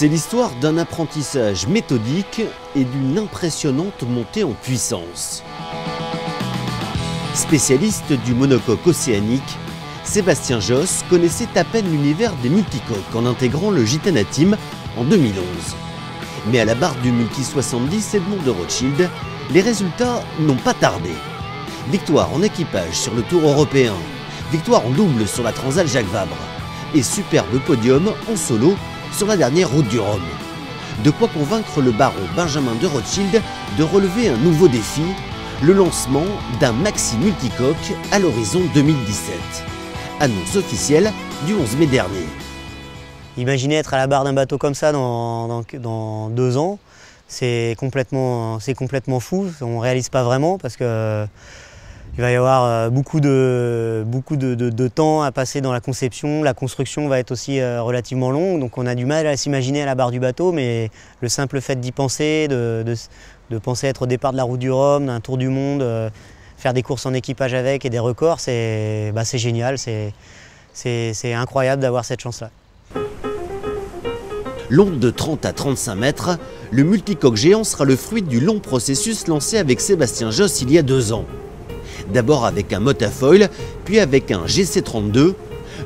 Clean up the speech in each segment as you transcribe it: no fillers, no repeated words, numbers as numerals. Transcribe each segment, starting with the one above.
C'est l'histoire d'un apprentissage méthodique et d'une impressionnante montée en puissance. Spécialiste du monocoque océanique, Sébastien Josse connaissait à peine l'univers des multicoques en intégrant le Gitana Team en 2011. Mais à la barre du Multi 70 Edmond de Rothschild, les résultats n'ont pas tardé. Victoire en équipage sur le Tour européen, victoire en double sur la Transal Jacques Vabre et superbe podium en solo sur la dernière route du Rhum. De quoi convaincre le baron Benjamin de Rothschild de relever un nouveau défi, le lancement d'un maxi multicoque à l'horizon 2017. Annonce officielle du 11 mai dernier. Imaginez être à la barre d'un bateau comme ça dans 2 ans, c'est complètement fou, on ne réalise pas vraiment parce que il va y avoir beaucoup de temps à passer dans la conception, la construction va être aussi relativement longue, donc on a du mal à s'imaginer à la barre du bateau, mais le simple fait d'y penser, de penser être au départ de la route du Rhum, d'un tour du monde, faire des courses en équipage avec et des records, c'est génial, c'est incroyable d'avoir cette chance-là. Long de 30 à 35 mètres, le multicoque géant sera le fruit du long processus lancé avec Sébastien Josse il y a 2 ans. D'abord avec un motafoil, puis avec un GC32,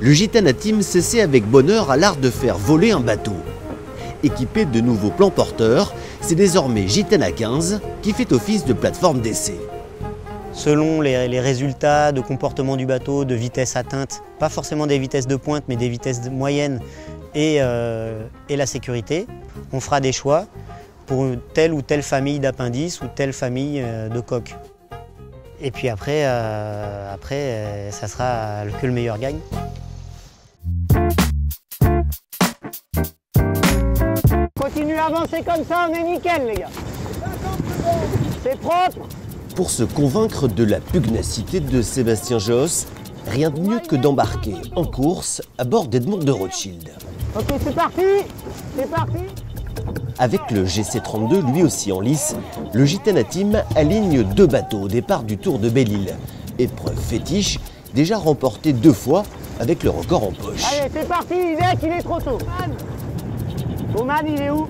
le Gitana Team s'essaie avec bonheur à l'art de faire voler un bateau. Équipé de nouveaux plans porteurs, c'est désormais Gitana 15 qui fait office de plateforme d'essai. Selon les résultats de comportement du bateau, de vitesse atteinte, pas forcément des vitesses de pointe, mais des vitesses moyennes et la sécurité, on fera des choix pour telle ou telle famille d'appendices ou telle famille de coques. Et puis après, ça sera que le meilleur gagne. Continue à avancer comme ça, on est nickel les gars. C'est propre. Pour se convaincre de la pugnacité de Sébastien Josse, rien de mieux que d'embarquer en course à bord d'Edmond de Rothschild. Ok, c'est parti. C'est parti. Avec le GC32 lui aussi en lice, le Gitana Team aligne 2 bateaux au départ du Tour de Belle-Île. Épreuve fétiche, déjà remportée 2 fois avec le record en poche. Allez, c'est parti, Yvette, il est trop tôt. Oman, il est où?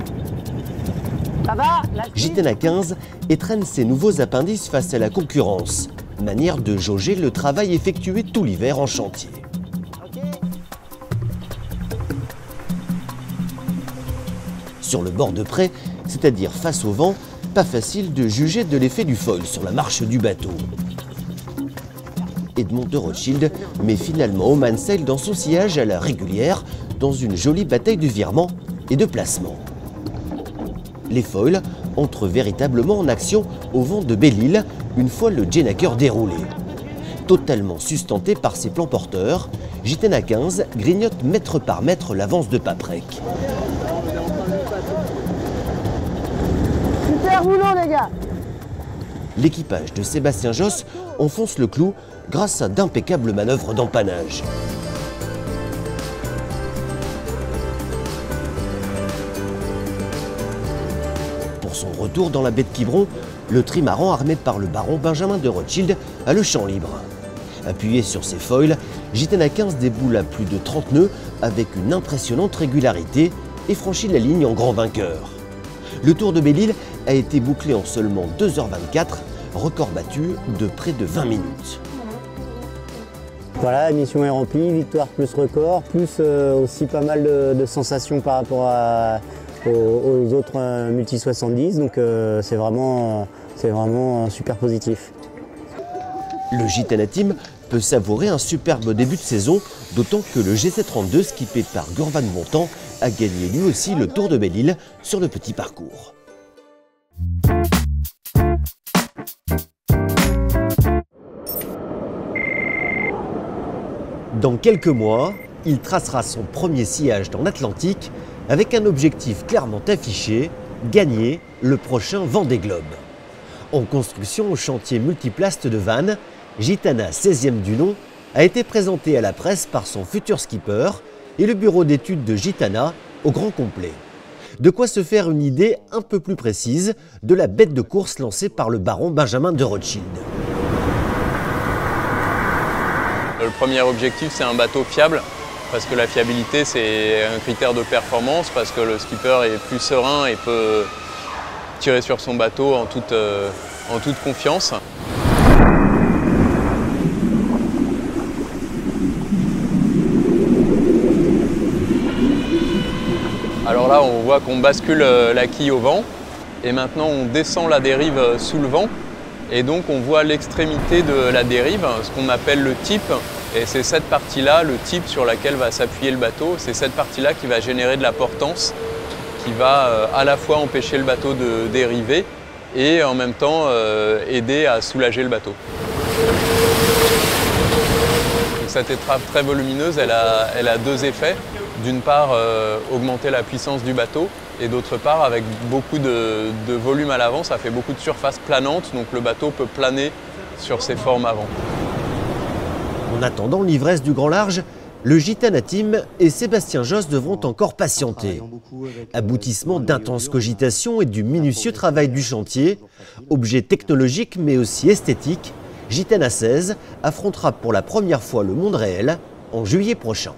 Ça va? Gitana 15 étrenne ses nouveaux appendices face à la concurrence. Manière de jauger le travail effectué tout l'hiver en chantier. Sur le bord de près, c'est-à-dire face au vent, pas facile de juger de l'effet du foil sur la marche du bateau. Edmond de Rothschild met finalement Oman Sail dans son sillage à la régulière, dans une jolie bataille de virement et de placement. Les foils entrent véritablement en action au vent de Belle-Île, une fois le Genaker déroulé. Totalement sustenté par ses plans porteurs, Gitana 15 grignote mètre par mètre l'avance de Paprec. Super boulot les gars. L'équipage de Sébastien Josse enfonce le clou grâce à d'impeccables manœuvres d'empannage. Pour son retour dans la baie de Quiberon, le trimaran armé par le baron Benjamin de Rothschild a le champ libre. Appuyé sur ses foils, Gitana 15 déboule à plus de 30 nœuds avec une impressionnante régularité et franchit la ligne en grand vainqueur. Le Tour de Belle-Île a été bouclé en seulement 2h24, record battu de près de 20 minutes. Voilà, la mission est remplie, victoire plus record, plus aussi pas mal de sensations par rapport aux autres Multi 70, donc c'est vraiment super positif. Le Gitana Team peut savourer un superbe début de saison, d'autant que le GC32 skippé par Gurvan Montan a gagné lui aussi le Tour de Belle-Île sur le petit parcours. Dans quelques mois, il tracera son premier sillage dans l'Atlantique avec un objectif clairement affiché, gagner le prochain Vendée Globe. En construction au chantier multiplaste de Vannes, Gitana 16e du nom a été présenté à la presse par son futur skipper et le bureau d'études de Gitana au grand complet. De quoi se faire une idée un peu plus précise de la bête de course lancée par le baron Benjamin de Rothschild. Le premier objectif, c'est un bateau fiable parce que la fiabilité c'est un critère de performance, parce que le skipper est plus serein et peut tirer sur son bateau en toute confiance. Alors là, on voit qu'on bascule la quille au vent et maintenant on descend la dérive sous le vent et donc on voit l'extrémité de la dérive, ce qu'on appelle le tip, et c'est cette partie-là, le tip sur laquelle va s'appuyer le bateau, c'est cette partie-là qui va générer de la portance, qui va à la fois empêcher le bateau de dériver et en même temps aider à soulager le bateau. Donc cette étrave très volumineuse, elle a deux effets. D'une part, augmenter la puissance du bateau, et d'autre part, avec beaucoup de volume à l'avant, ça fait beaucoup de surface planante, donc le bateau peut planer sur ses formes avant. En attendant l'ivresse du grand large, le Gitana Team et Sébastien Josse devront encore patienter. Aboutissement d'intenses cogitations et du minutieux travail du chantier, objet technologique mais aussi esthétique, Gitana 16 affrontera pour la première fois le monde réel en juillet prochain.